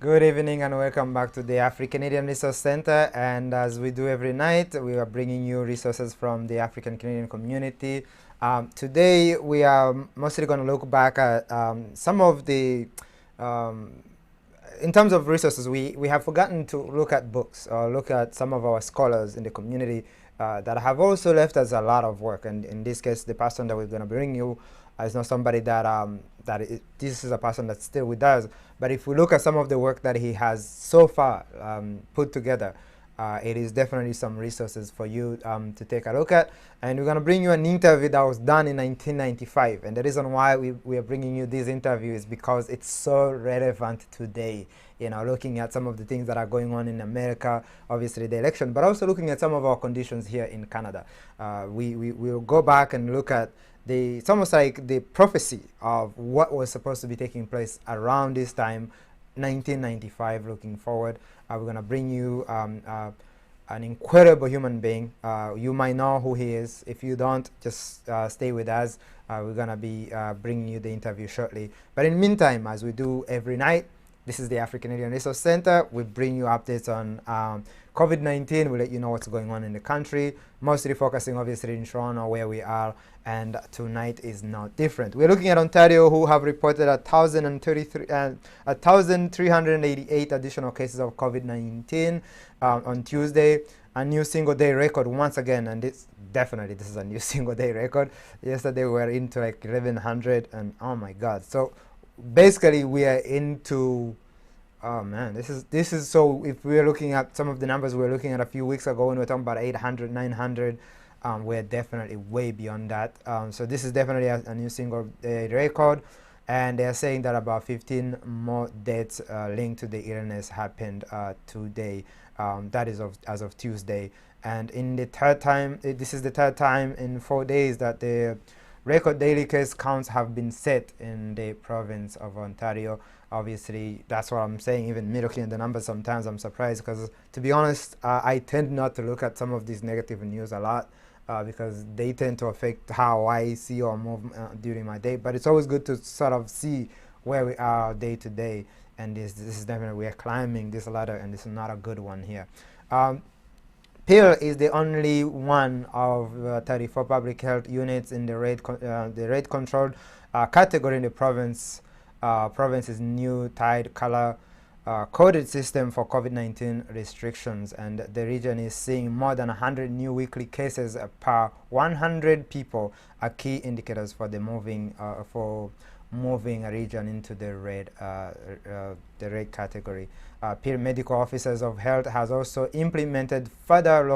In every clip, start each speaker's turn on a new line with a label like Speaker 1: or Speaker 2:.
Speaker 1: Good evening and welcome back to the AfriCanadian Resource Center. And as we do every night, we are bringing you resources from the African Canadian community. Today, we are mostly going to look back at some of the um, in terms of resources, we have forgotten to look at books or look at some of our scholars in the community that have also left us a lot of work. And in this case, the person that we're going to bring you is not somebody this is a person that's still with us. But if we look at some of the work that he has so far put together, it is definitely some resources for you to take a look at. And we're going to bring you an interview that was done in 1995. And the reason why we are bringing you this interview is because it's so relevant today. You know, looking at some of the things that are going on in America, obviously the election, but also looking at some of our conditions here in Canada. We will go back and look at it's almost like the prophecy of what was supposed to be taking place around this time, 1995, looking forward. We're going to bring you an incredible human being. You might know who he is. If you don't, just stay with us. We're going to be bringing you the interview shortly. But in the meantime, as we do every night, this is the AfriCanadian Resource Center. We bring you updates on COVID-19. We'll let you know what's going on in the country, mostly focusing obviously in Toronto where we are, and tonight is not different. We're looking at Ontario, who have reported 1,388 additional cases of COVID-19 on Tuesday. A new single-day record once again, and this is a new single-day record. Yesterday we were into like 1,100, and oh my God. So basically we are into, oh man, this is so if we're looking at some of the numbers we were looking at a few weeks ago when we were talking about 800, 900, we're definitely way beyond that. So this is definitely a new single record, and they're saying that about 15 more deaths linked to the illness happened today. That is as of Tuesday, and in the third time, this is the third time in 4 days that the record daily case counts have been set in the province of Ontario. Obviously, that's what I'm saying. Even me looking at the numbers, sometimes I'm surprised because, to be honest, I tend not to look at some of these negative news a lot because they tend to affect how I see or move during my day. But it's always good to sort of see where we are day to day. And this is definitely, we are climbing this ladder, and this is not a good one here. Peel is the only one of 34 public health units in the red controlled category in the province's new tide color coded system for COVID-19 restrictions, and the region is seeing more than 100 new weekly cases per 100 people, are key indicators for the moving a region into the red category. Peer medical officers of health has also implemented further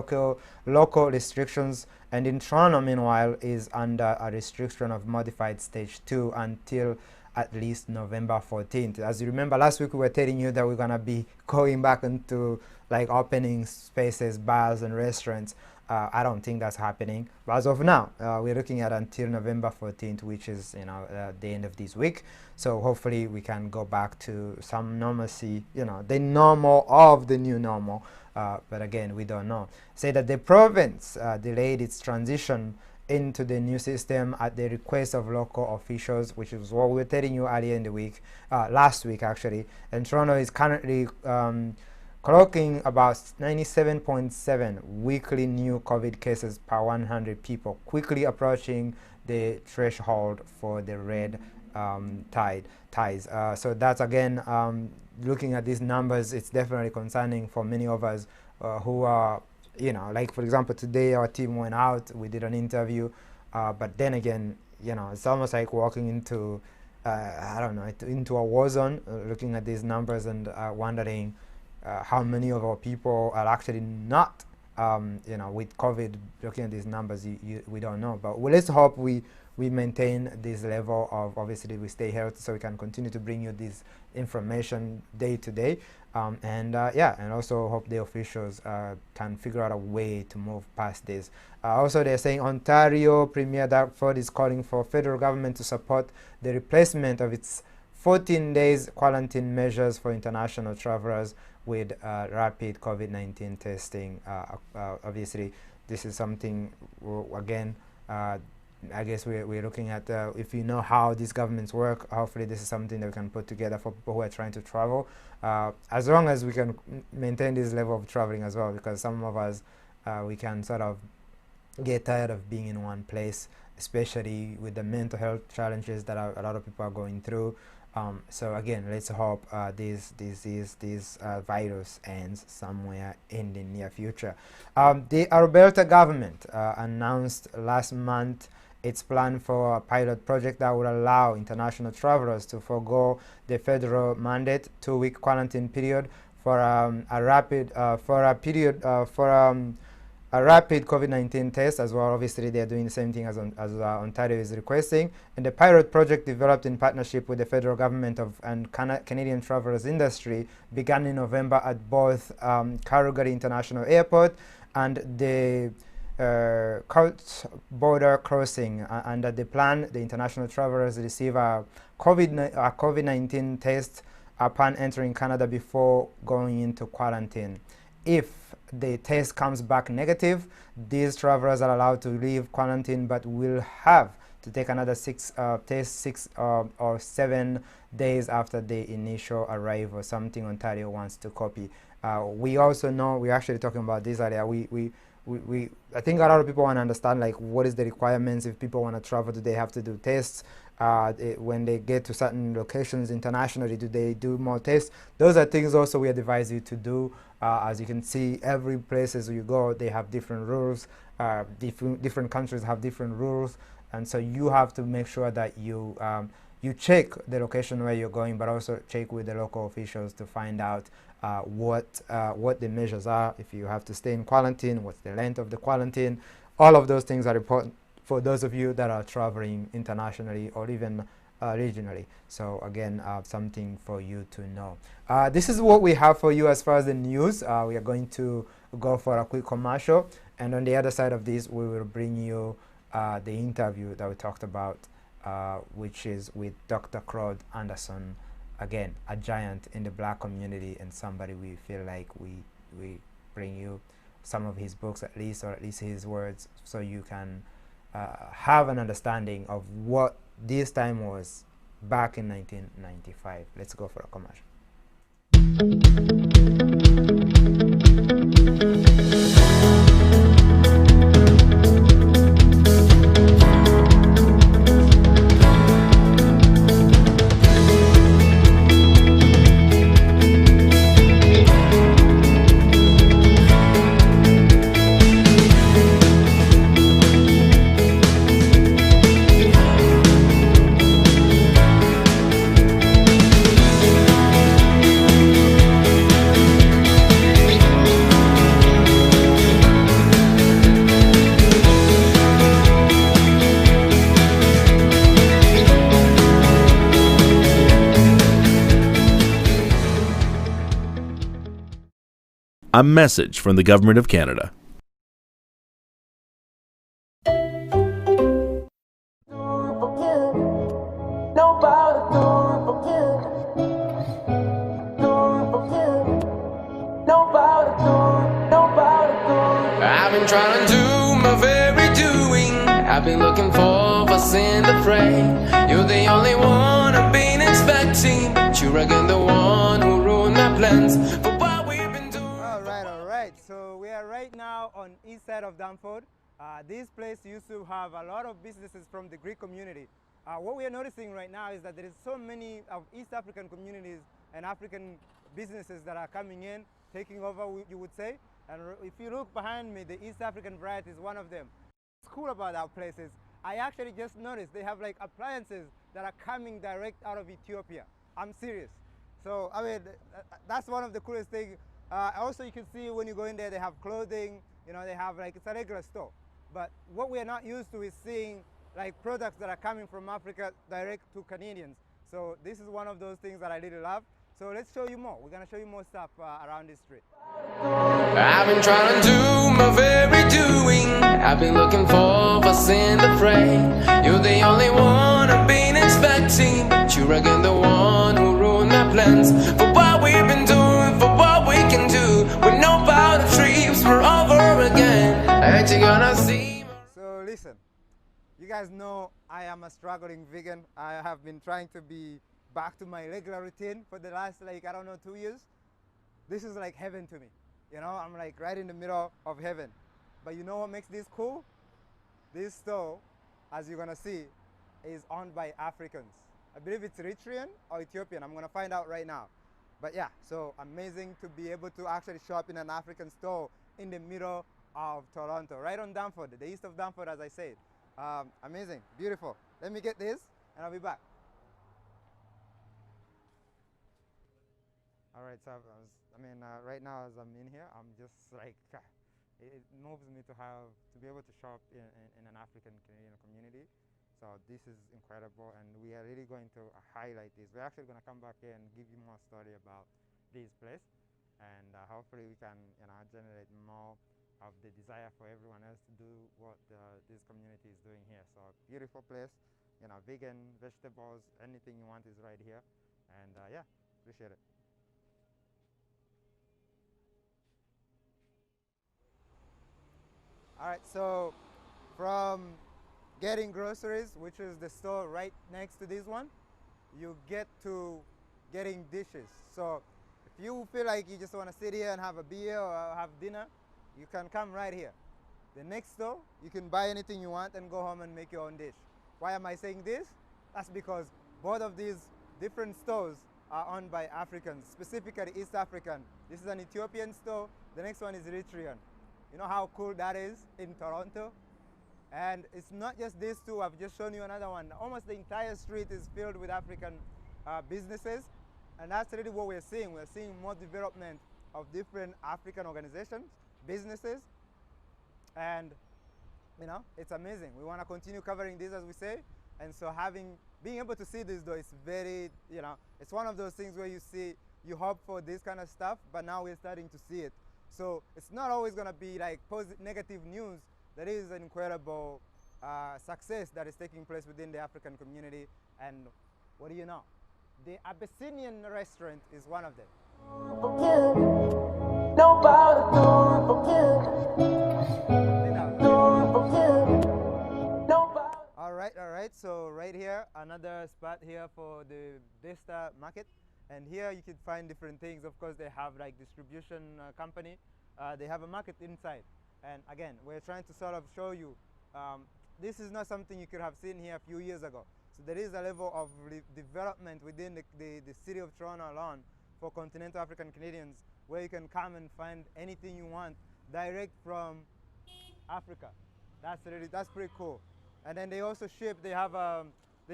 Speaker 1: local restrictions, and in Toronto, meanwhile, is under a restriction of modified stage 2 until at least November 14th. As you remember, last week we were telling you that we're gonna be going back into like opening spaces, bars and restaurants. I don't think that's happening. But as of now, we're looking at until November 14th, which is the end of this week. So hopefully we can go back to some normalcy, the normal of the new normal. But again, we don't know. Say that the province delayed its transition into the new system at the request of local officials, which is what we were telling you earlier in the week, last week actually. And Toronto is currently clocking about 97.7 weekly new COVID cases per 100 people, quickly approaching the threshold for the red ties. So that's again, looking at these numbers, it's definitely concerning for many of us who are, like for example, today our team went out, we did an interview, but then again, it's almost like walking into, I don't know, into a war zone, looking at these numbers and wondering how many of our people are actually not, with COVID. Looking at these numbers, we don't know. But let's hope we maintain this level of, obviously, we stay healthy so we can continue to bring you this information day to day. And also hope the officials can figure out a way to move past this. Also, they're saying Ontario Premier Doug Ford is calling for federal government to support the replacement of its 14 days quarantine measures for international travelers with rapid COVID-19 testing. Obviously, this is something, again, I guess we're looking at if you know how these governments work, hopefully this is something that we can put together for people who are trying to travel, as long as we can maintain this level of traveling as well, because some of us we can sort of get tired of being in one place, especially with the mental health challenges that a lot of people are going through. So again, let's hope this virus ends somewhere in the near future. The Alberta government announced last month its plan for a pilot project that would allow international travelers to forego the federal mandate 2-week quarantine period for a rapid COVID-19 test as well. Obviously, they are doing the same thing as Ontario is requesting. And the pilot project, developed in partnership with the federal government and Canadian travelers industry, began in November at both Calgary International Airport and the Coast border crossing. Under the plan, the international travelers receive a COVID-19 test upon entering Canada before going into quarantine. If the test comes back negative, these travelers are allowed to leave quarantine, but will have to take another 6 or 7 days after the initial arrival, something Ontario wants to copy. We also know, we're actually talking about this earlier, I think a lot of people want to understand, like, what is the requirements if people want to travel. Do they have to do tests? When they get to certain locations internationally, do they do more tests? Those are things also we advise you to do. As you can see, every places you go, they have different rules. Different countries have different rules, and so you have to make sure that you check the location where you're going, but also check with the local officials to find out what the measures are. If you have to stay in quarantine, what's the length of the quarantine? All of those things are important for those of you that are traveling internationally or even regionally. So again, something for you to know. This is what we have for you as far as the news. We are going to go for a quick commercial, and on the other side of this, we will bring you the interview that we talked about, which is with Dr. Claude Anderson. Again, a giant in the Black community, and somebody we feel like we bring you some of his books at least, or at least his words, so you can have an understanding of what this time was back in 1995. Let's go for a commercial.
Speaker 2: A message from the Government of Canada.
Speaker 3: I've been trying to do my very doing. I've been looking for sin to pray. You're the only one I've been expecting, but you're again the one who ruined my plans for what we've been doing.
Speaker 1: All right. So we are right now on east side of Danford. This place used to have a lot of businesses from the Greek community. What we are noticing right now is that there is so many of East African communities and African businesses that are coming in, taking over, you would say. And if you look behind me, the East African variety is one of them. What's cool about our places, I actually just noticed they have like appliances that are coming direct out of Ethiopia. I'm serious. So I mean, that's one of the coolest things. Also, you can see when you go in there, they have clothing, you know, they have like, it's a regular store. But what we are not used to is seeing like products that are coming from Africa direct to Canadians. So this is one of those things that I really love. So let's show you more. We're going to show you more stuff around this street.
Speaker 3: I've been trying to do my very doing. I've been looking for sin to pray. You're the only one I've been expecting, but you're again the one who ruined my plans for what we've been doing, for what we can do. With no powder trips, we're over again. Ain't you gonna see?
Speaker 1: So listen, You guys know I am a struggling vegan. I have been trying to be back to my regular routine for the last, like, I don't know, 2 years. This is like heaven to me. You know, I'm like right in the middle of heaven. But you know what makes this cool? This store, as you're gonna see, is owned by Africans. I believe it's Eritrean or Ethiopian. I'm gonna find out right now. But yeah, so amazing to be able to actually shop in an African store in the middle of Toronto, right on Danford, the east of Danford, as I said. Amazing, beautiful. Let me get this and I'll be back. All right, so right now as I'm in here, I'm just like, it moves me to be able to shop in an African Canadian community. So this is incredible, and we are really going to highlight this. We're actually going to come back here and give you more story about this place, and hopefully we can, generate more of the desire for everyone else to do what this community is doing here. So beautiful place, vegan, vegetables, anything you want is right here, and yeah, appreciate it. All right, so from getting groceries, which is the store right next to this one, you get to getting dishes. So if you feel like you just want to sit here and have a beer or have dinner, you can come right here. The next store, you can buy anything you want and go home and make your own dish. Why am I saying this? That's because both of these different stores are owned by Africans, specifically East African. This is an Ethiopian store. The next one is Eritrean. You know how cool that is in Toronto? And it's not just these two. I've just shown you another one. Almost the entire street is filled with African businesses. And that's really what we're seeing. We're seeing more development of different African organizations, businesses. And, it's amazing. We want to continue covering this, as we say. And so being able to see this, though, is very, it's one of those things where you hope for this kind of stuff, but now we're starting to see it. So it's not always going to be like negative news. There is an incredible success that is taking place within the African community. And what do you know? The Abyssinian restaurant is one of them. All right. So right here, another spot here for the Desta market. And here you can find different things. Of course, they have like distribution company. They have a market inside. And again, we're trying to sort of show you, this is not something you could have seen here a few years ago. So there is a level of development within the city of Toronto alone for continental African Canadians, where you can come and find anything you want direct from Africa. That's pretty cool. And then they also ship. They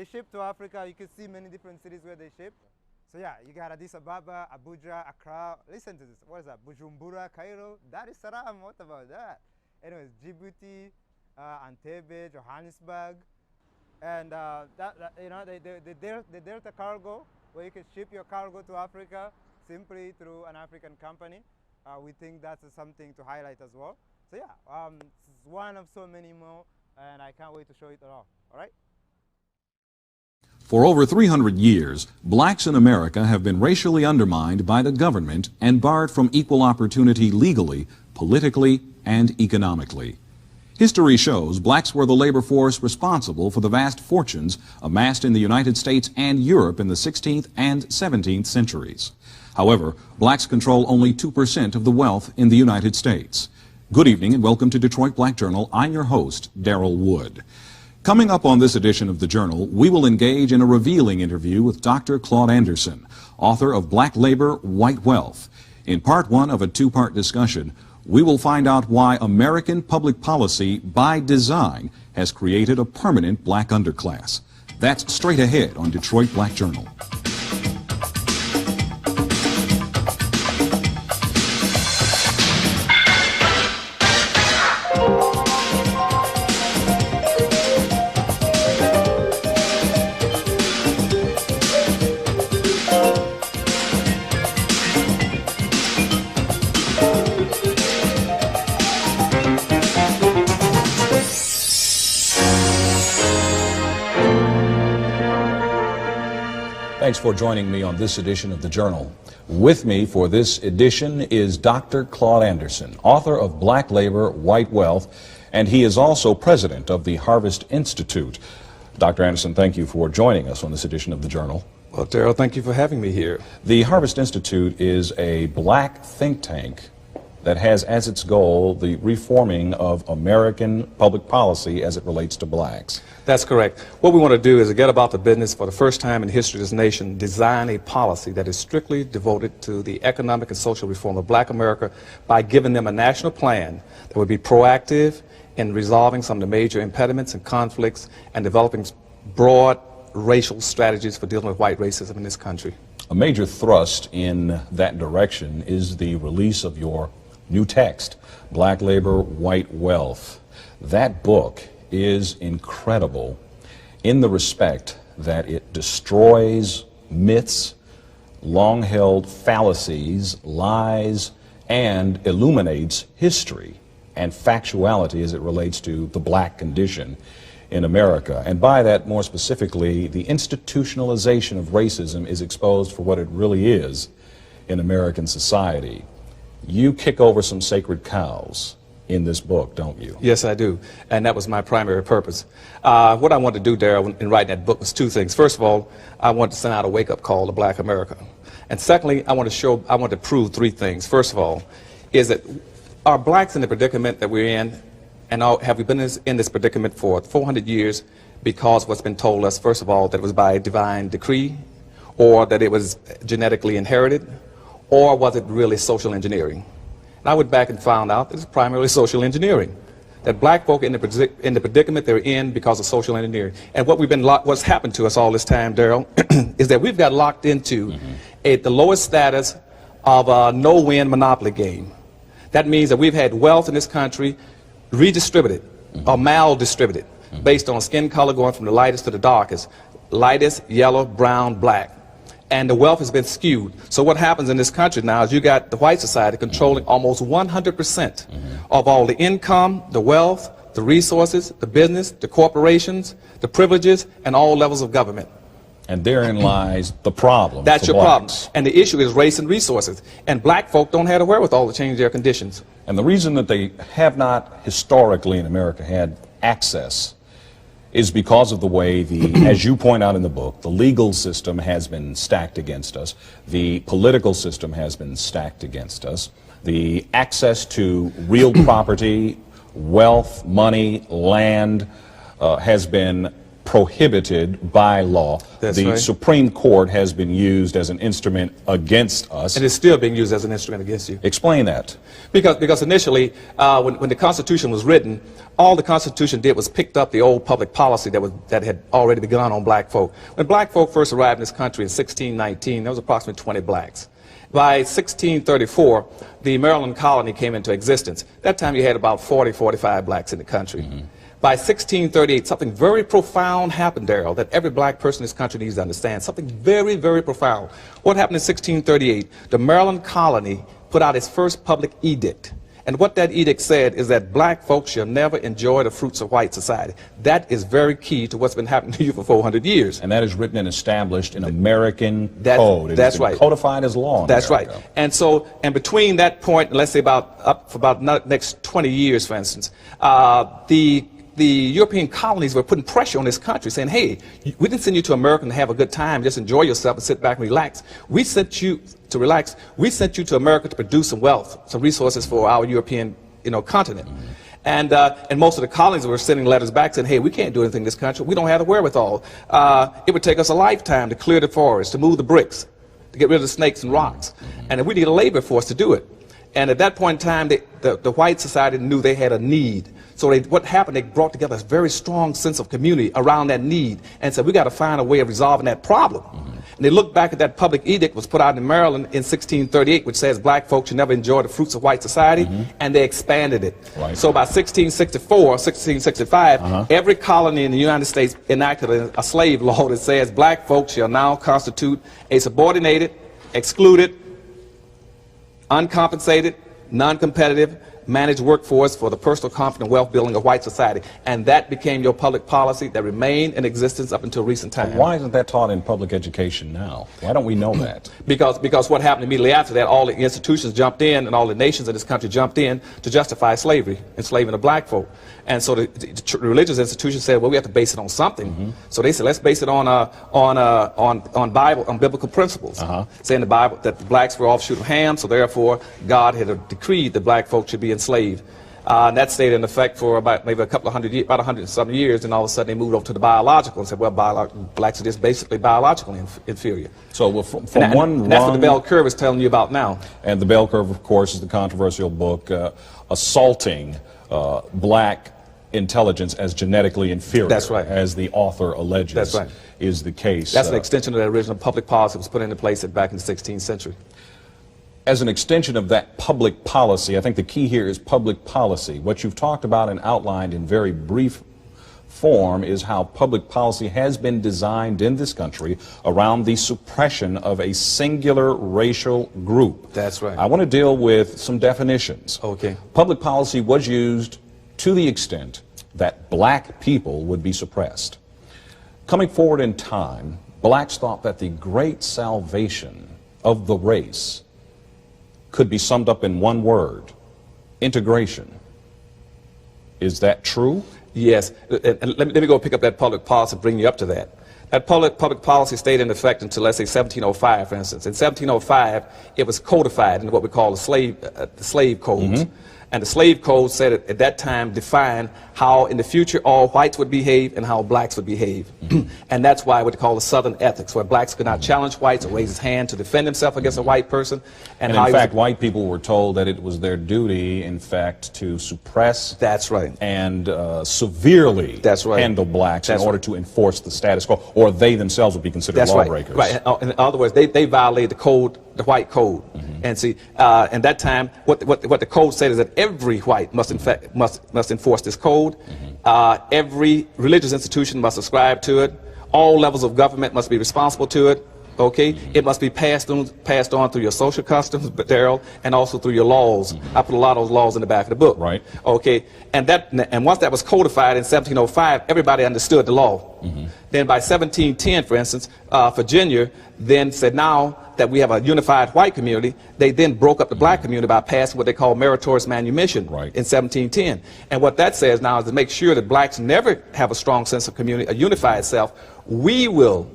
Speaker 1: ship to Africa. You can see many different cities where they ship. So yeah, you got Addis Ababa, Abuja, Accra. Listen to this. What is that? Bujumbura, Cairo, Dar es Salaam. What about that? Anyways, Djibouti, Entebbe, Johannesburg, and the Delta Cargo, where you can ship your cargo to Africa simply through an African company. We think that's something to highlight as well. So yeah, it's one of so many more, and I can't wait to show it all. All right.
Speaker 4: For over 300 years, blacks in America have been racially undermined by the government and barred from equal opportunity legally, politically, and economically. History shows blacks were the labor force responsible for the vast fortunes amassed in the United States and Europe in the 16th and 17th centuries. However, blacks control only 2% of the wealth in the United States. Good evening and welcome to Detroit Black Journal. I'm your host, Darrell Wood. Coming up on this edition of the Journal, we will engage in a revealing interview with Dr. Claude Anderson, author of Black Labor, White Wealth. In part one of a two-part discussion, we will find out why American public policy, by design, has created a permanent black underclass. That's straight ahead on Detroit Black Journal. Thanks for joining me on this edition of the Journal. With me for this edition is Dr. Claude Anderson, author of Black Labor, White Wealth. and he is also president of the Harvest Institute. Dr. Anderson, thank you for joining us on this edition of the Journal.
Speaker 5: Well, Darrell, thank you for having me here.
Speaker 4: The Harvest Institute is a black think tank that has as its goal the reforming of American public policy as it relates to blacks.
Speaker 5: That's correct. What we want to do is get about the business for the first time in the history of this nation, design a policy that is strictly devoted to the economic and social reform of black America by giving them a national plan that would be proactive in resolving some of the major impediments and conflicts and developing broad racial strategies for dealing with white racism in this country.
Speaker 4: A major thrust in that direction is the release of your new text, Black Labor, White Wealth. That book is incredible in the respect that it destroys myths, long-held fallacies, lies, and illuminates history and factuality as it relates to the black condition in America. And by that, more specifically, the institutionalization of racism is exposed for what it really is in American society. You kick over some sacred cows in this book, don't you?
Speaker 5: Yes, I do. And that was my primary purpose. What I wanted to do, Darrell, in writing that book was two things. First of all, I wanted to send out a wake-up call to black America. And secondly, I want to prove three things. First of all, is that are blacks in the predicament that we're in, and have we been in this predicament for 400 years because what's been told us, first of all, that it was by divine decree, or that it was genetically inherited, or was it really social engineering? And I went back and found out that it's primarily social engineering. That black folk in the predicament they're in because of social engineering. And what's happened to us all this time, Darrell, is that we've got locked into the lowest status of a no-win monopoly game. That means that we've had wealth in this country redistributed or maldistributed based on skin color going from the lightest to the darkest, lightest, yellow, brown, black. And the wealth has been skewed. So what happens in this country now is you got the white society controlling almost 100% of all the income, the wealth, the resources, the business, the corporations, the privileges, and all levels of government.
Speaker 4: And therein lies the problem.
Speaker 5: That's your problem.
Speaker 4: Blacks.
Speaker 5: And the issue is race and resources. And black folk don't have the wherewithal to change their conditions.
Speaker 4: And the reason that they have not historically in America had access is because of the way as you point out in the book, the legal system has been stacked against us, the political system has been stacked against us, the access to real property, wealth, money, land has been prohibited by law.
Speaker 5: That's
Speaker 4: the
Speaker 5: right.
Speaker 4: Supreme Court has been used as an instrument against us.
Speaker 5: And it's still being used as an instrument against you.
Speaker 4: Explain that.
Speaker 5: Because initially, when the Constitution was written, all the Constitution did was picked up the old public policy that had already begun on black folk. When black folk first arrived in this country in 1619, there was approximately 20 blacks. By 1634, the Maryland colony came into existence. That time you had about 40, 45 blacks in the country. By 1638, something very profound happened, Darrell, that every black person in this country needs to understand. Something very, very profound. What happened in 1638? The Maryland colony put out its first public edict. And what that edict said is that black folks shall never enjoy the fruits of white society. That is very key to what's been happening to you for 400 years.
Speaker 4: And that is written and established in American code.
Speaker 5: That's right.
Speaker 4: Codified as law in
Speaker 5: That's
Speaker 4: America.
Speaker 5: right. And so, and between that point, let's say for about the next 20 years, for instance, the European colonies were putting pressure on this country, saying, hey, we didn't send you to America to have a good time, just enjoy yourself and sit back and relax. We sent you to relax. We sent you to America to produce some wealth, some resources for our European continent. And most of the colonies were sending letters back saying, hey, we can't do anything in this country. We don't have the wherewithal. It would take us a lifetime to clear the forest, to move the bricks, to get rid of the snakes and rocks. And we need a labor force to do it. And at that point in time, the white society knew they had a need. So what happened, they brought together a very strong sense of community around that need and said, we got to find a way of resolving that problem. And they looked back at that public edict was put out in Maryland in 1638, which says black folks should never enjoy the fruits of white society, and they expanded it. Right. So by 1664, 1665, every colony in the United States enacted a slave law that says black folks shall now constitute a subordinated, excluded, uncompensated, non-competitive, managed workforce for the personal comfort and wealth building of white society. And that became your public policy that remained in existence up until recent times.
Speaker 4: Why isn't that taught in public education now? Why don't we know that?
Speaker 5: Because what happened immediately after that, all the institutions jumped in and all the nations in this country jumped in to justify slavery, enslaving the black folk. And so the religious institutions said, well, we have to base it on something. So they said, let's base it on Bible, on biblical principles. Saying the Bible that the blacks were offshoot of Ham, so therefore God had decreed that black folks should be enslaved. And that stayed in effect for about maybe a couple of hundred years, about 100-something years, and all of a sudden they moved over to the biological and said, well, blacks are just basically biologically inferior.
Speaker 4: So well,
Speaker 5: and that's what the bell curve is telling you about now.
Speaker 4: And the bell curve, of course, is the controversial book assaulting black intelligence as genetically inferior.
Speaker 5: That's right.
Speaker 4: As the author alleges.
Speaker 5: That's right.
Speaker 4: Is the case.
Speaker 5: That's an extension of that original public policy that was put into place back in the 16th century.
Speaker 4: As an extension of that public policy, I think the key here is public policy. What you've talked about and outlined in very brief form is how public policy has been designed in this country around the suppression of a singular racial group.
Speaker 5: That's right.
Speaker 4: I want to deal with some definitions.
Speaker 5: Okay.
Speaker 4: Public policy was used to the extent that black people would be suppressed. Coming forward in time, blacks thought that the great salvation of the race could be summed up in one word: integration. Is that true?
Speaker 5: Yes. And let me go pick up that public policy and bring you up to that. That public policy stayed in effect until, let's say, 1705, for instance. In 1705, it was codified into what we call the slave codes. And the slave code said at that time defined how in the future all whites would behave and how blacks would behave. And that's why what they call the Southern ethics, where blacks could not challenge whites or raise his hand to defend himself against a white person.
Speaker 4: And in fact, white people were told that it was their duty, in fact, to suppress.
Speaker 5: That's right.
Speaker 4: And severely handle blacks in order to enforce the status quo, or they themselves would be considered lawbreakers.
Speaker 5: Right. In other words, they violated the code, the white code. And see, in that time, what the code said is that every white must enforce this code. Every religious institution must subscribe to it. All levels of government must be responsible to it. Okay, it must be passed on through your social customs, Daryl, and also through your laws. I put a lot of those laws in the back of the book.
Speaker 4: Right.
Speaker 5: Okay, and once that was codified in 1705, everybody understood the law. Then by 1710, for instance, Virginia then said, now that we have a unified white community, they then broke up the black community by passing what they call meritorious manumission in 1710. And what that says now is to make sure that blacks never have a strong sense of community, a unified self, we will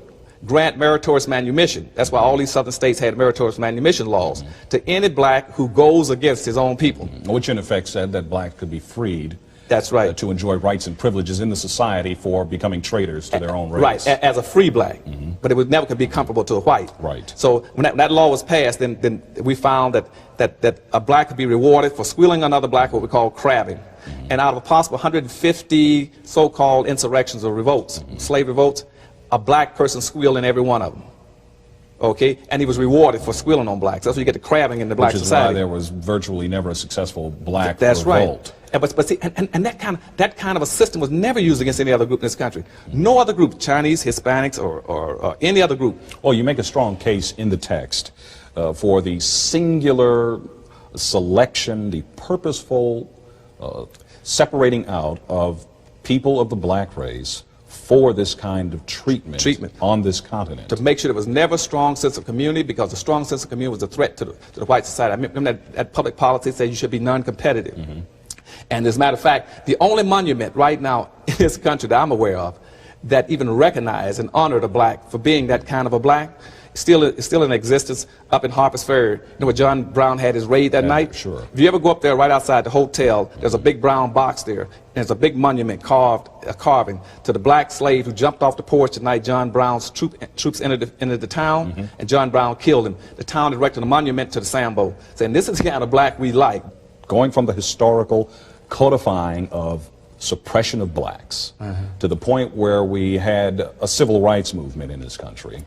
Speaker 5: grant meritorious manumission. That's why all these southern states had meritorious manumission laws to any black who goes against his own people.
Speaker 4: Which in effect said that blacks could be freed.
Speaker 5: That's right.
Speaker 4: To enjoy rights and privileges in the society for becoming traitors to their own race.
Speaker 5: Right, as a free black. But it would never could be comparable to a white.
Speaker 4: Right.
Speaker 5: So when that law was passed, then we found that a black could be rewarded for squealing another black, what we call crabbing. And out of a possible 150 so-called insurrections or revolts, slave revolts, a black person squealed in every one of them. Okay, and he was rewarded for squealing on blacks. That's where you get the crabbing in the black society.
Speaker 4: Which is why there was virtually never a successful black
Speaker 5: revolt.
Speaker 4: Right.
Speaker 5: But see, and that kind of a system was never used against any other group in this country. No other group, Chinese, Hispanics, or any other group.
Speaker 4: Well, you make a strong case in the text for the singular selection, the purposeful separating out of people of the black race for this kind of treatment on this continent.
Speaker 5: To make sure there was never a strong sense of community, because the strong sense of community was a threat to the white society. I remember that public policy said you should be non-competitive. And as a matter of fact, the only monument right now in this country that I'm aware of that even recognized and honored a black for being that kind of a black is still in existence up in Harper's Ferry. You know where John Brown had his raid that night?
Speaker 4: Sure.
Speaker 5: If you ever go up there right outside the hotel, there's a big brown box there. And there's a big monument carving to the black slave who jumped off the porch the night John Brown's troops entered the town, and John Brown killed him. The town erected a monument to the Sambo, saying this is the kind of black we like.
Speaker 4: Going from the historical codifying of suppression of blacks to the point where we had a civil rights movement in this country.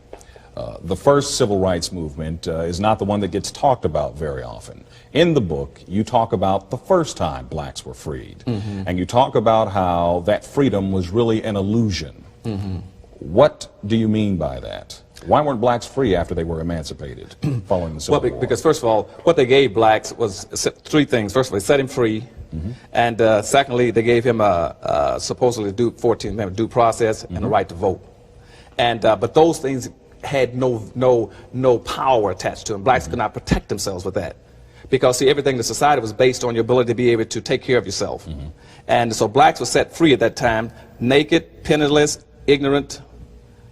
Speaker 4: The first civil rights movement is not the one that gets talked about very often. In the book, you talk about the first time blacks were freed, and you talk about how that freedom was really an illusion. What do you mean by that? Why weren't blacks free after they were emancipated following the Civil War?
Speaker 5: Because first of all, what they gave blacks was three things. First of all, they set him free. And secondly, they gave him a supposedly 14th Amendment due process and a right to vote. And but those things had no power attached to them. Blacks could not protect themselves with that, because see, everything in the society was based on your ability to be able to take care of yourself. And so blacks were set free at that time, naked, penniless, ignorant,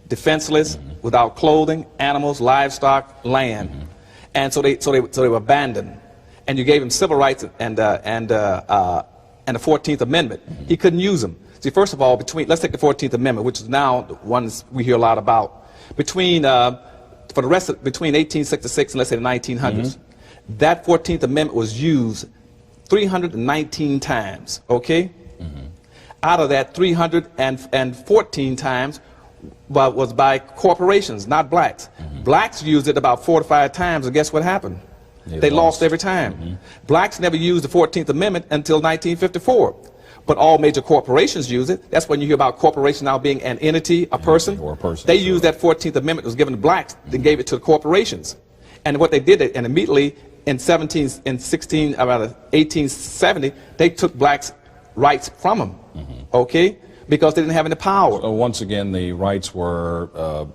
Speaker 5: defenseless, without clothing, animals, livestock, land. And so they were abandoned. And you gave him civil rights and the 14th Amendment. He couldn't use them. See, first of all, let's take the 14th Amendment, which is now the ones we hear a lot about. Between 1866 and let's say the 1900s, that 14th Amendment was used 319 times, okay? Out of that, 314 times was by corporations, not blacks. Blacks used it about 4 to 5 times, and guess what happened? They lost every time. Blacks never used the 14th Amendment until 1954. But all major corporations use it. That's when you hear about corporations now being an entity, a person. Or a person. They used that 14th Amendment that was given to blacks, then gave it to the corporations. And what they did, and immediately in 1870, they took blacks' rights from them, okay? Because they didn't have any power.
Speaker 4: So once again, the rights were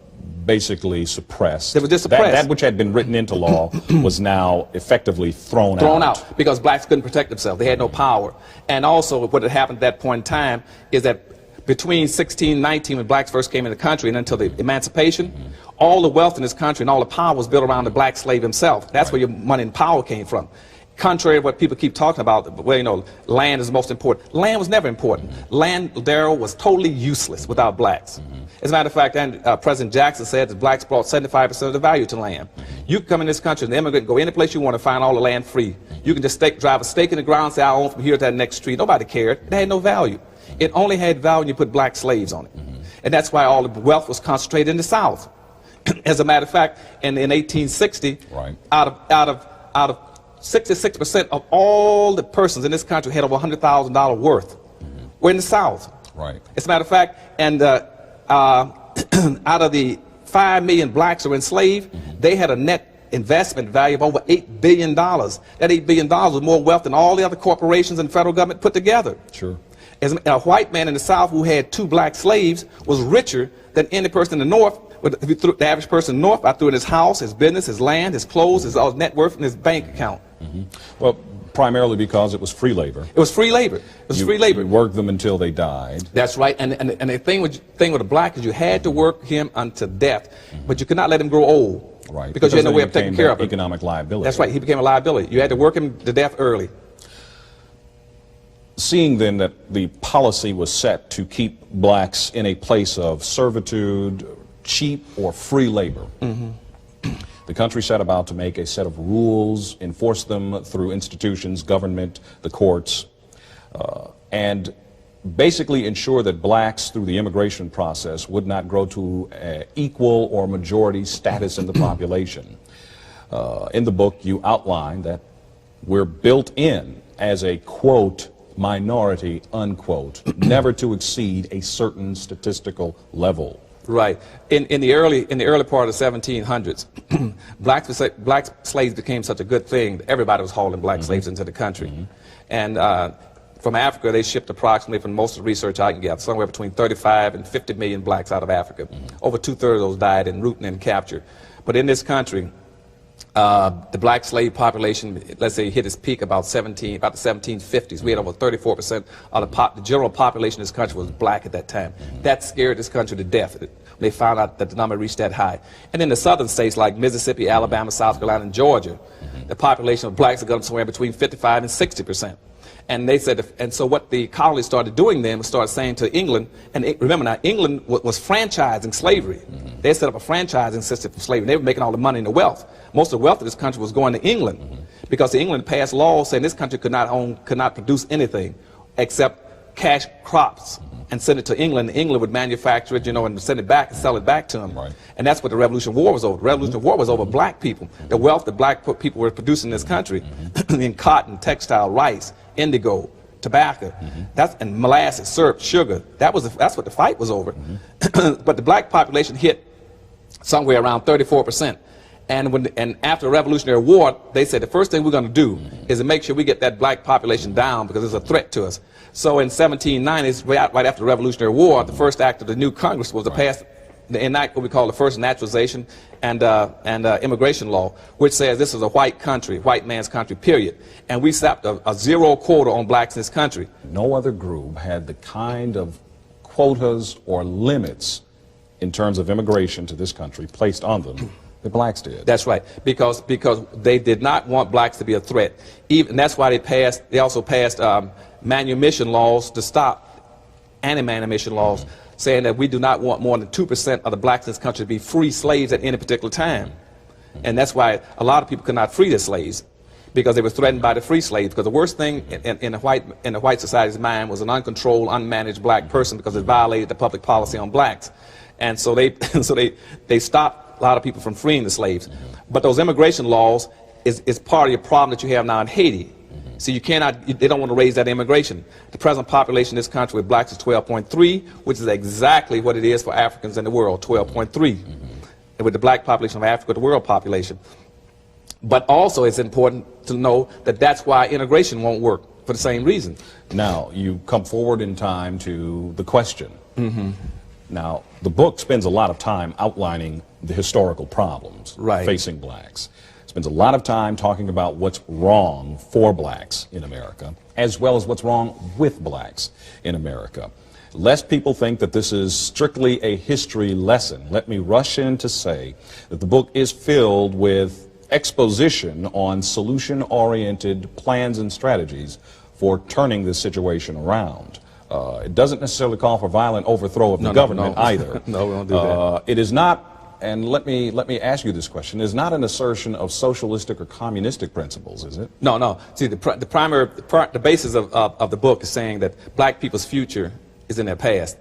Speaker 4: basically suppressed.
Speaker 5: They were just suppressed.
Speaker 4: That which had been written into law was now effectively thrown out.
Speaker 5: Because blacks couldn't protect themselves. They had no power. And also what had happened at that point in time is that between 1619, when blacks first came into the country, and until the emancipation, all the wealth in this country and all the power was built around the black slave himself. That's where your money and power came from. Contrary to what people keep talking about, well, you know, land is the most important. Land was never important. Land, Darryl, was totally useless without blacks. As a matter of fact, President Jackson said that blacks brought 75% of the value to land. You can come in this country, an immigrant, go any place you want to find all the land free. You can just drive a stake in the ground and say, I own from here to that next street. Nobody cared. It had no value. It only had value when you put black slaves on it. And that's why all the wealth was concentrated in the South. As a matter of fact, in 1860, out of 66% of all the persons in this country had over $100,000 worth. We're in the South. As a matter of fact, and out of the 5 million blacks who were enslaved, they had a net investment value of over $8 billion. That $8 billion was more wealth than all the other corporations and federal government put together. As a white man in the South who had 2 black slaves was richer than any person in the North. If you threw the average person in the North, I threw in his house, his business, his land, his clothes, his net worth, and his bank account.
Speaker 4: Well, primarily because it was free labor.
Speaker 5: It was free labor. It was free labor.
Speaker 4: You worked them until they died.
Speaker 5: That's right. And the thing with a black is you had to work him unto death, but you could not let him grow old. Because you had no way of taking care of him.
Speaker 4: Economic liability.
Speaker 5: That's right. He became a liability. You had to work him to death early.
Speaker 4: Seeing then that the policy was set to keep blacks in a place of servitude, cheap or free labor, the country set about to make a set of rules, enforce them through institutions, government, the courts, and basically ensure that blacks through the immigration process would not grow to equal or majority status in the population. In the book you outline that we're built in as a, quote, minority, unquote, never to exceed a certain statistical level.
Speaker 5: Right. In the early part of the 1700s, black slaves became such a good thing that everybody was hauling black slaves into the country. And from Africa, they shipped approximately, from most of the research I can get, somewhere between 35 and 50 million blacks out of Africa. Over 2/3 of those died en route and in capture. But in this country, the black slave population, let's say, hit its peak about the 1750s. We had over 34% of the general population of this country was black at that time. That scared this country to death. They found out that the number reached that high. And in the southern states like Mississippi, Alabama, South Carolina, and Georgia, the population of blacks had gone somewhere between 55 and 60%. And they said, and so what the colonies started doing then was start saying to England, and remember now, England was franchising slavery. They set up a franchising system for slavery. They were making all the money and the wealth. Most of the wealth of this country was going to England, because England passed laws saying this country could not produce anything except cash crops, and send it to England. England would manufacture it, you know, and send it back and sell it back to them. And that's what the Revolutionary War was over. The Revolutionary War was over black people. The wealth that black people were producing in this country, in cotton, textile, rice, indigo, tobacco, and molasses, syrup, sugar. That's what the fight was over. But the black population hit somewhere around 34%. And after the Revolutionary War, they said the first thing we're going to do is to make sure we get that black population down because it's a threat to us. So in 1790s, right after the Revolutionary War, the first act of the new Congress was to pass enact what we call the first naturalization and immigration law, which says this is a white country, white man's country, period. And we slapped a zero quota on blacks in this country.
Speaker 4: No other group had the kind of quotas or limits in terms of immigration to this country placed on them that blacks did.
Speaker 5: That's right, because they did not want blacks to be a threat. And that's why they also passed manumission laws to stop anti-manumission laws, saying that we do not want more than 2% of the blacks in this country to be free slaves at any particular time. And that's why a lot of people could not free their slaves, because they were threatened by the free slaves. Because the worst thing in the white society's mind was an uncontrolled, unmanaged black person, because it violated the public policy on blacks. And so they stopped a lot of people from freeing the slaves. But those immigration laws is part of your problem that you have now in Haiti. So you cannot, they don't want to raise that immigration. The present population in this country with blacks is 12.3, which is exactly what it is for Africans in the world, 12.3. And with the black population of Africa, the world population. But also it's important to know that that's why integration won't work, for the same reason.
Speaker 4: Now, you come forward in time to the question. Now, the book spends a lot of time outlining the historical problems facing blacks. Spends a lot of time talking about what's wrong for blacks in America, as well as what's wrong with blacks in America. Lest people think that this is strictly a history lesson, let me rush in to say that the book is filled with exposition on solution-oriented plans and strategies for turning this situation around. It doesn't necessarily call for violent overthrow of the government either.
Speaker 5: No, we don't do that.
Speaker 4: It is not. And let me ask you this question. It's not an assertion of socialistic or communistic principles, is it?
Speaker 5: No, no. See, the basis of the book is saying that black people's future is in their past.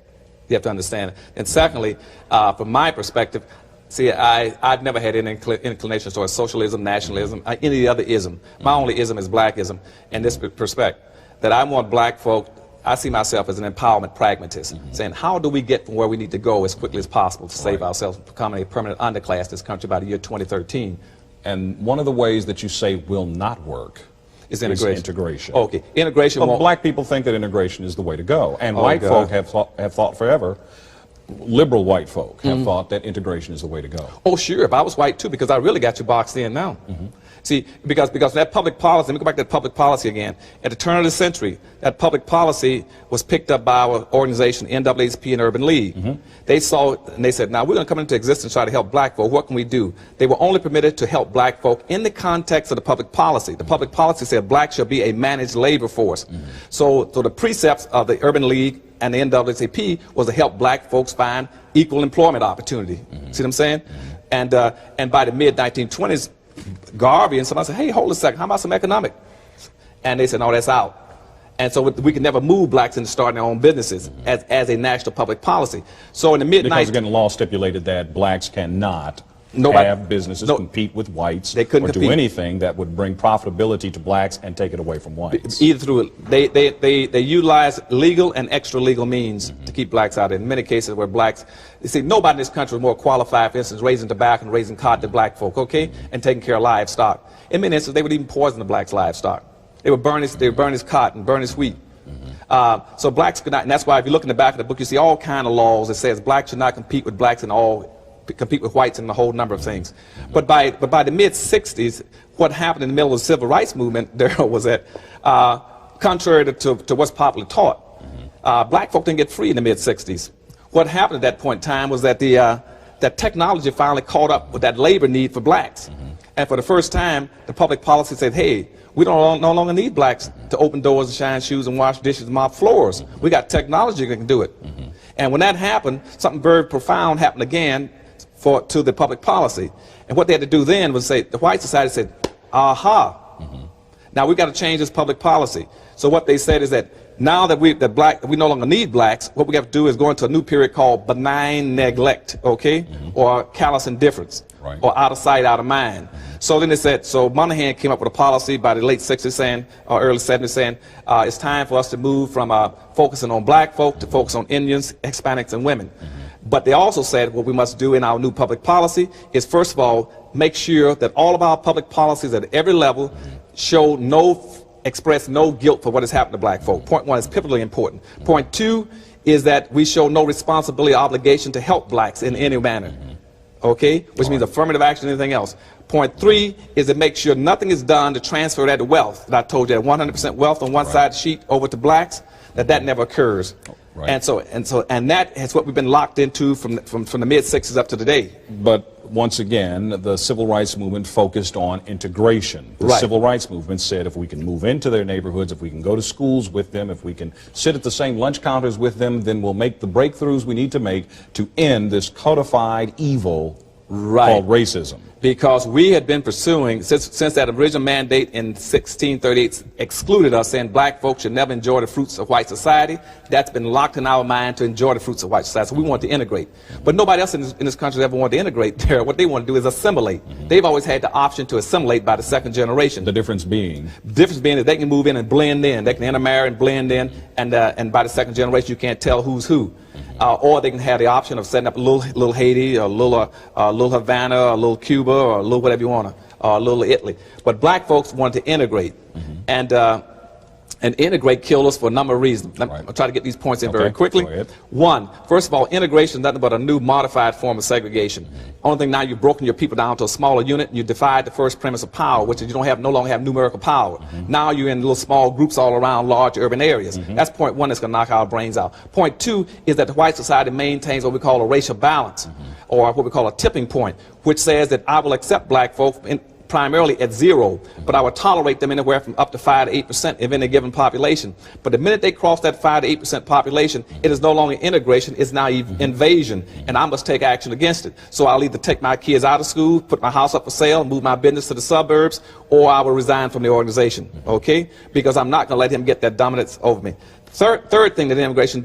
Speaker 5: You have to understand it. And secondly, from my perspective, see, I've never had any inclinations towards socialism, nationalism, any other ism. My only ism is blackism in this perspective, that I want black folk. I see myself as an empowerment pragmatist, saying how do we get from where we need to go as quickly as possible to save ourselves from becoming a permanent underclass in this country by the year 2013.
Speaker 4: And one of the ways that you say will not work is integration.
Speaker 5: Okay, integration won't.
Speaker 4: Black people think that integration is the way to go, and white folk have thought forever. Liberal white folk have thought that integration is the way to go.
Speaker 5: Oh, sure. If I was white too, because I really got you boxed in now. See, because that public policy, let me go back to that public policy again. At the turn of the century, that public policy was picked up by our organization, NAACP and Urban League. They saw it and they said, now we're going to come into existence and try to help black folk. What can we do? They were only permitted to help black folk in the context of the public policy. The public policy said blacks shall be a managed labor force. So the precepts of the Urban League and the NAACP was to help black folks find equal employment opportunity. See what I'm saying? And by the mid-1920s, Garvey and somebody said, hey, hold a second, how about some economic? And they said, no, that's out. And so we can never move blacks into starting their own businesses as a national public policy. So in the mid-90s...
Speaker 4: Because again, the law stipulated that blacks cannot have businesses compete with whites or do anything that would bring profitability to blacks and take it away from whites.
Speaker 5: Either through, they utilize legal and extra legal means to keep blacks out. In many cases where blacks, you see, nobody in this country is more qualified, for instance, raising tobacco and raising cotton than black folk, okay, and taking care of livestock. In many instances, they would even poison the blacks' livestock. They would burn his cotton, burn his wheat. So blacks could not, and that's why if you look in the back of the book, you see all kind of laws that says blacks should not compete with blacks in compete with whites in a whole number of things. But by the mid-60s, what happened in the middle of the civil rights movement there was that, contrary to what's popularly taught, black folk didn't get free in the mid-60s. What happened at that point in time was that that technology finally caught up with that labor need for blacks. And for the first time, the public policy said, hey, we no longer need blacks to open doors and shine shoes and wash dishes and mop floors. We got technology that can do it. And when that happened, something very profound happened again to the public policy. And what they had to do then was say, the white society said, aha, now we've got to change this public policy. So what they said is that now that we no longer need blacks, what we have to do is go into a new period called benign neglect, okay, or callous indifference, or out of sight, out of mind. So then they said, so Monahan came up with a policy by the late 60s saying, or early 70s saying, it's time for us to move from focusing on black folk to focus on Indians, Hispanics, and women. But they also said what we must do in our new public policy is, first of all, make sure that all of our public policies at every level show express no guilt for what has happened to black folk. Point one is pivotally important. Point two is that we show no responsibility or obligation to help blacks in any manner. Okay? Which means affirmative action and anything else. Point three is to make sure nothing is done to transfer that wealth that I told you, that 100% wealth on one side of the sheet over to blacks, that never occurs. And that is what we've been locked into from the mid-60s up to today.
Speaker 4: But once again, the civil rights movement focused on integration. The civil rights movement said if we can move into their neighborhoods, if we can go to schools with them, if we can sit at the same lunch counters with them, then we'll make the breakthroughs we need to make to end this codified evil called racism.
Speaker 5: Because we had been pursuing, since that original mandate in 1638 excluded us, saying black folks should never enjoy the fruits of white society, that's been locked in our mind to enjoy the fruits of white society. So we want to integrate. But nobody else in this country ever wanted to integrate. What they want to do is assimilate. They've always had the option to assimilate by the second generation.
Speaker 4: The difference being?
Speaker 5: The difference being that they can move in and blend in. They can intermarry and blend in, and by the second generation you can't tell who's who. Or they can have the option of setting up a little Haiti, or a little Havana, or a little Cuba, or a little whatever you want, or a little Italy. But black folks want to integrate, and integrate killed us for a number of reasons. I'll try to get these points in very quickly. One, first of all, integration is nothing but a new modified form of segregation. Only thing now, you've broken your people down to a smaller unit, and you defied the first premise of power, which is you no longer have numerical power. Now you're in little small groups all around large urban areas. That's point one that's going to knock our brains out. Point two is that the white society maintains what we call a racial balance, or what we call a tipping point, which says that I will accept black folks primarily at zero, but I would tolerate them anywhere from up to 5 to 8% of any given population. But the minute they cross that 5 to 8% population, it is no longer integration, it's now invasion, and I must take action against it. So I'll either take my kids out of school, put my house up for sale, move my business to the suburbs, or I will resign from the organization, okay? Because I'm not going to let him get that dominance over me. Third thing that immigration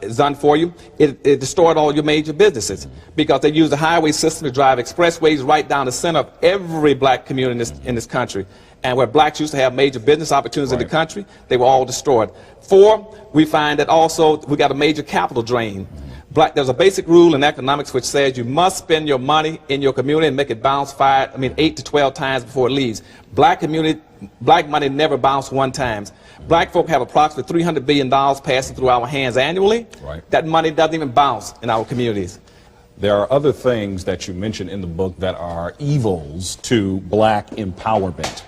Speaker 5: is done for you, it destroyed all your major businesses, because they use the highway system to drive expressways right down the center of every black community in this country. And where blacks used to have major business opportunities in the country, they were all destroyed. Four, we find that also we got a major capital drain. There's a basic rule in economics which says you must spend your money in your community and make it bounce 8 to 12 times before it leaves. Black money never bounced one time. Black folk have approximately $300 billion passing through our hands annually. That money doesn't even bounce in our communities.
Speaker 4: There are other things that you mentioned in the book that are evils to black empowerment.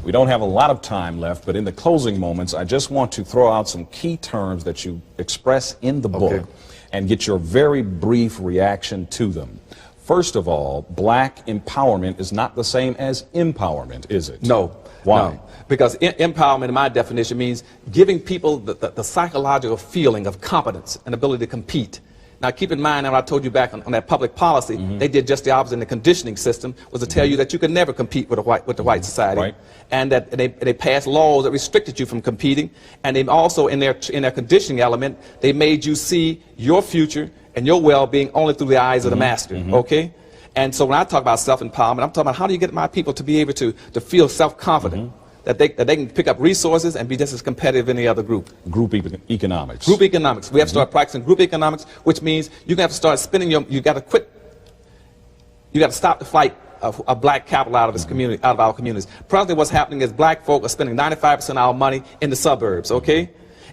Speaker 4: We don't have a lot of time left, but in the closing moments, I just want to throw out some key terms that you express in the book and get your very brief reaction to them. First of all, black empowerment is not the same as empowerment, is it?
Speaker 5: No.
Speaker 4: Why?
Speaker 5: No. Because empowerment, in my definition, means giving people the psychological feeling of competence and ability to compete. Now, keep in mind, and I told you back on that public policy, they did just the opposite in the conditioning system, was to tell you that you could never compete with the white society, and that they passed laws that restricted you from competing, and they also, in their conditioning element, they made you see your future and your well-being only through the eyes of the master, okay? And so when I talk about self-empowerment, I'm talking about how do you get my people to be able to feel self-confident, that they can pick up resources and be just as competitive in any other group.
Speaker 4: Group economics.
Speaker 5: Group economics. We have to start practicing group economics, which means you're going to have to start spending you got to stop the flight of black capital out of this community, out of our communities. Presently what's happening is black folk are spending 95% of our money in the suburbs, okay?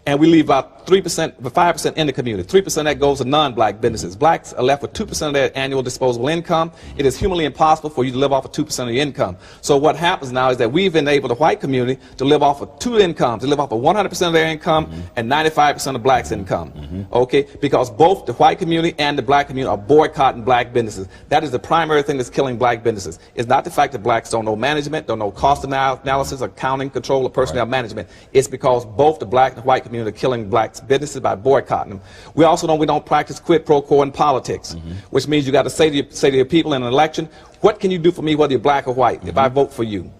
Speaker 5: And we leave about 5% in the community. 3% that goes to non-black businesses. Blacks are left with 2% of their annual disposable income. It is humanly impossible for you to live off of 2% of your income. So what happens now is that we've enabled the white community to live off of two incomes, to live off of 100% of their income and 95% of blacks' income. Okay? Because both the white community and the black community are boycotting black businesses. That is the primary thing that's killing black businesses. It's not the fact that blacks don't know management, don't know cost analysis, accounting, control, or personnel management. It's because both the black and the white community are killing blacks' businesses by boycotting them. We also know we don't practice quid pro quo in politics, which means you got to say to your people in an election, what can you do for me whether you're black or white if I vote for you?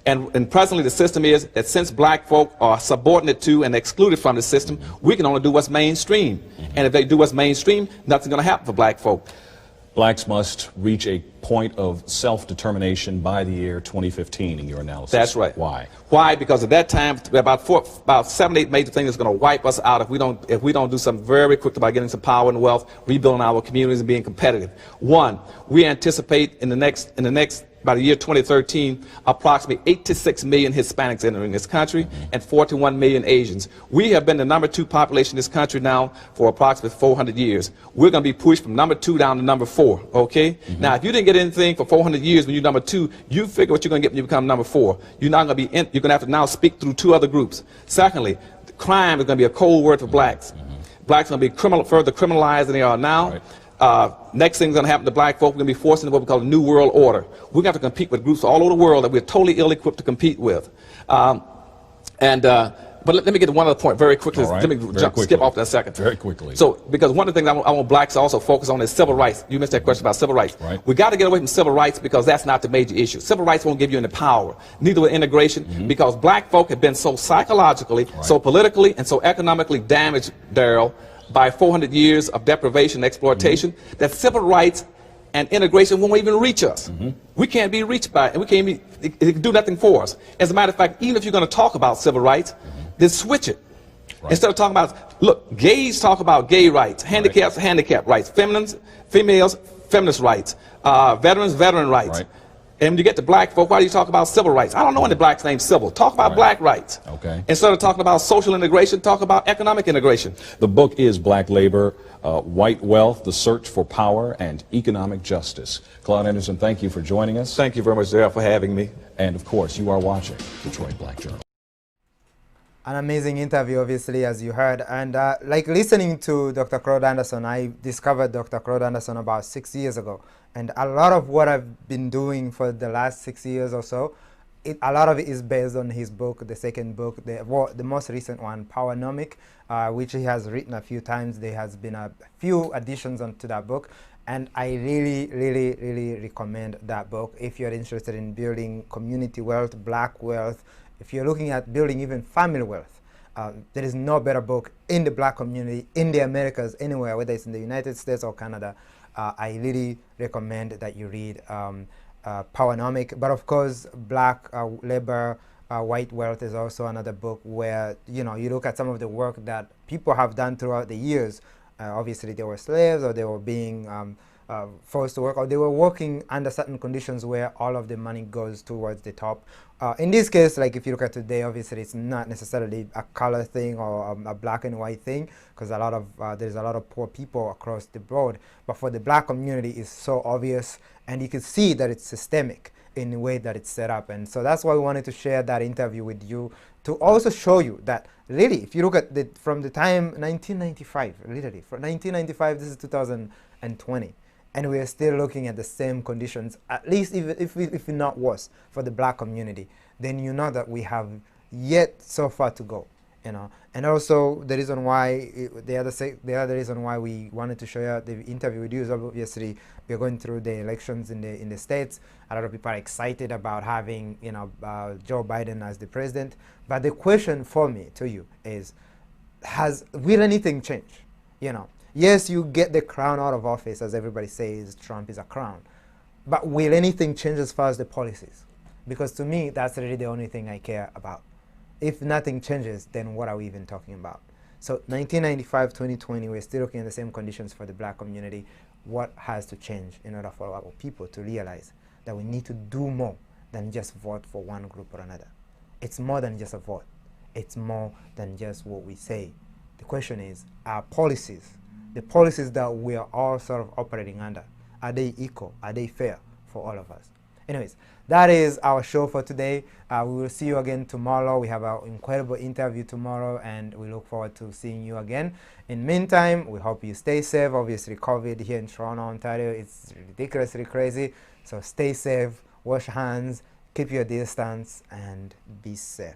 Speaker 5: And presently the system is that since black folk are subordinate to and excluded from the system, we can only do what's mainstream. And if they do what's mainstream, nothing's going to happen for black folk.
Speaker 4: Blacks must reach a point of self-determination by the year 2015 in your analysis.
Speaker 5: That's right.
Speaker 4: Why?
Speaker 5: Why? Because at that time, about 7, 8 major things that's going to wipe us out if we don't do something very quickly about getting some power and wealth, rebuilding our communities, and being competitive. One, we anticipate in the next by the year 2013, approximately 8 to 6 million Hispanics entering this country and 41 million Asians. We have been the #2 population in this country now for approximately 400 years. We're going to be pushed from #2 down to #4, okay? Now, if you didn't get anything for 400 years when you're #2, you figure what you're going to get when you become #4. You're not going to be, you're going to have to now speak through 2 other groups. Secondly, crime is going to be a cold word for blacks. Blacks are going to be further criminalized than they are now.
Speaker 4: Right.
Speaker 5: Next thing's going to happen to black folk. We're going to be forced into what we call a new world order. We're going to have to compete with groups all over the world that we're totally ill-equipped to compete with. But let me get to one other point very quickly.
Speaker 4: Right.
Speaker 5: Let me skip off that second.
Speaker 4: Very quickly.
Speaker 5: So, because one of the things I want blacks to also focus on is civil rights. You missed that question about civil rights.
Speaker 4: Right.
Speaker 5: We got to get away from civil rights because that's not the major issue. Civil rights won't give you any power. Neither will integration, because black folk have been so psychologically, so politically, and so economically damaged, Daryl, by 400 years of deprivation and exploitation, that civil rights and integration won't even reach us. We can't be reached by it, and we can't be, it can do nothing for us. As a matter of fact, even if you're going to talk about civil rights, then switch it.
Speaker 4: Right.
Speaker 5: Instead of talking about, look, gays talk about gay rights, handicaps, handicap rights, females, feminist rights, veterans, veteran rights.
Speaker 4: Right.
Speaker 5: And when you get to black folk, why do you talk about civil rights? I don't know any blacks named civil. Talk about black rights.
Speaker 4: Okay.
Speaker 5: Instead of talking about social integration, talk about economic integration.
Speaker 4: The book is Black Labor, White Wealth, The Search for Power and Economic Justice. Claude Anderson, thank you for joining us.
Speaker 5: Thank you very much, Daryl, for having me.
Speaker 4: And of course, you are watching Detroit Black Journal.
Speaker 1: An amazing interview, obviously, as you heard. And like listening to Dr. Claude Anderson, I discovered Dr. Claude Anderson about 6 years ago. And a lot of what I've been doing for the last 6 years or so, a lot of it is based on his book, the second book, the most recent one, PowerNomics, which he has written a few times. There has been a few additions to that book. And I really, really, really recommend that book if you're interested in building community wealth, black wealth. If you're looking at building even family wealth, there is no better book in the black community, in the Americas, anywhere, whether it's in the United States or Canada. I really recommend that you read PowerNomics. But of course, Black Labor White Wealth is also another book where, you know, you look at some of the work that people have done throughout the years. Obviously, they were slaves, or they were being forced to work, or they were working under certain conditions where all of the money goes towards the top. In this case, like if you look at today, obviously it's not necessarily a color thing or a black and white thing, because there's a lot of poor people across the board. But for the black community, it's so obvious, and you can see that it's systemic in the way that it's set up. And so that's why we wanted to share that interview with you, to also show you that really, if you look at from the time 1995, literally from 1995, this is 2020. And we are still looking at the same conditions, at least if not worse, for the black community. Then you know that we have yet so far to go, you know. And also the reason why, the other reason why we wanted to show you the interview with you is obviously we're going through the elections in the States. A lot of people are excited about having, you know, Joe Biden as the president. But the question for me to you is, will anything change, you know? Yes, you get the crown out of office, as everybody says, Trump is a crown. But will anything change as far as the policies? Because to me, that's really the only thing I care about. If nothing changes, then what are we even talking about? So 1995, 2020, we're still looking at the same conditions for the black community. What has to change in order for our people to realize that we need to do more than just vote for one group or another? It's more than just a vote. It's more than just what we say. The question is, our policies, the policies that we are all sort of operating under, are they equal? Are they fair for all of us? Anyways, that is our show for today. We will see you again tomorrow. We have an incredible interview tomorrow, and we look forward to seeing you again. In the meantime, we hope you stay safe. Obviously, COVID here in Toronto, Ontario, it's ridiculously crazy. So stay safe, wash hands, keep your distance, and be safe.